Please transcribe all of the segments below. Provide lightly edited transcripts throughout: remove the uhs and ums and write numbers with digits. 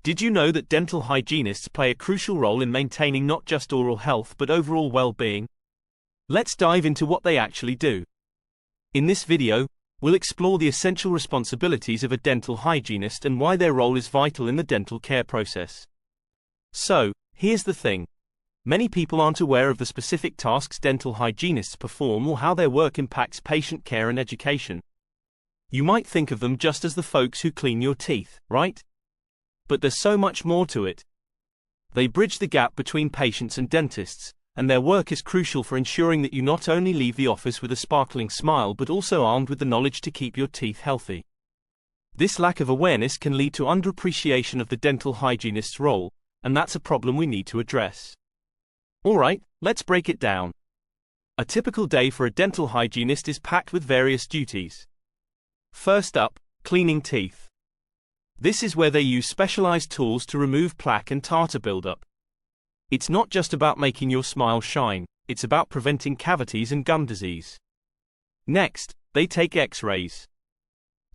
Did you know that dental hygienists play a crucial role in maintaining not just oral health but overall well-being? Let's dive into what they actually do. In this video, we'll explore the essential responsibilities of a dental hygienist and why their role is vital in the dental care process. So, here's the thing. Many people aren't aware of the specific tasks dental hygienists perform or how their work impacts patient care and education. You might think of them just as the folks who clean your teeth, right? But there's so much more to it. They bridge the gap between patients and dentists, and their work is crucial for ensuring that you not only leave the office with a sparkling smile but also armed with the knowledge to keep your teeth healthy. This lack of awareness can lead to underappreciation of the dental hygienist's role, and that's a problem we need to address. Alright, let's break it down. A typical day for a dental hygienist is packed with various duties. First up, cleaning teeth. This is where they use specialized tools to remove plaque and tartar buildup. It's not just about making your smile shine, it's about preventing cavities and gum disease. Next, they take X-rays.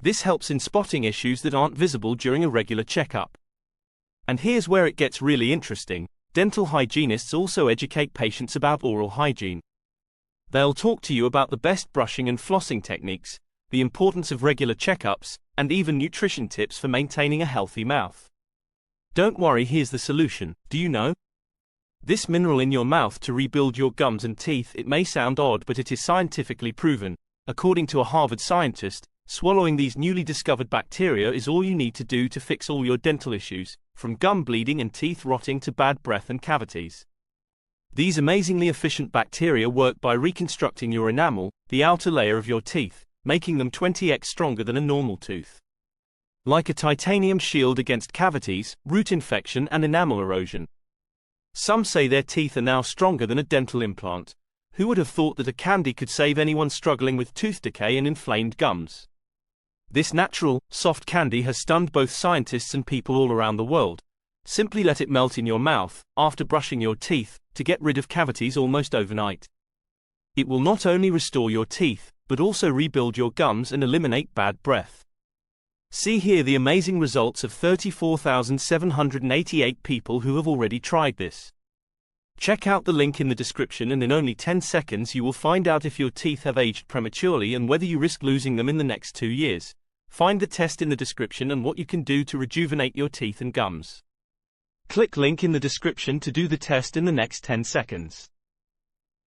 This helps in spotting issues that aren't visible during a regular checkup. And here's where it gets really interesting. Dental hygienists also educate patients about oral hygiene. They'll talk to you about the best brushing and flossing techniques, the importance of regular checkups, and even nutrition tips for maintaining a healthy mouth. Don't worry, here's the solution. Do you know? This mineral in your mouth to rebuild your gums and teeth. It may sound odd, but it is scientifically proven. According to a Harvard scientist, swallowing these newly discovered bacteria is all you need to do to fix all your dental issues, from gum bleeding and teeth rotting to bad breath and cavities. These amazingly efficient bacteria work by reconstructing your enamel, the outer layer of your teeth, making them 20x stronger than a normal tooth. Like a titanium shield against cavities, root infection and enamel erosion. Some say their teeth are now stronger than a dental implant. Who would have thought that a candy could save anyone struggling with tooth decay and inflamed gums? This natural, soft candy has stunned both scientists and people all around the world. Simply let it melt in your mouth, after brushing your teeth, to get rid of cavities almost overnight. It will not only restore your teeth, but also rebuild your gums and eliminate bad breath. See here the amazing results of 34,788 people who have already tried this. Check out the link in the description, and in only 10 seconds you will find out if your teeth have aged prematurely and whether you risk losing them in the next 2 years. Find the test in the description and what you can do to rejuvenate your teeth and gums. Click link in the description to do the test in the next 10 seconds.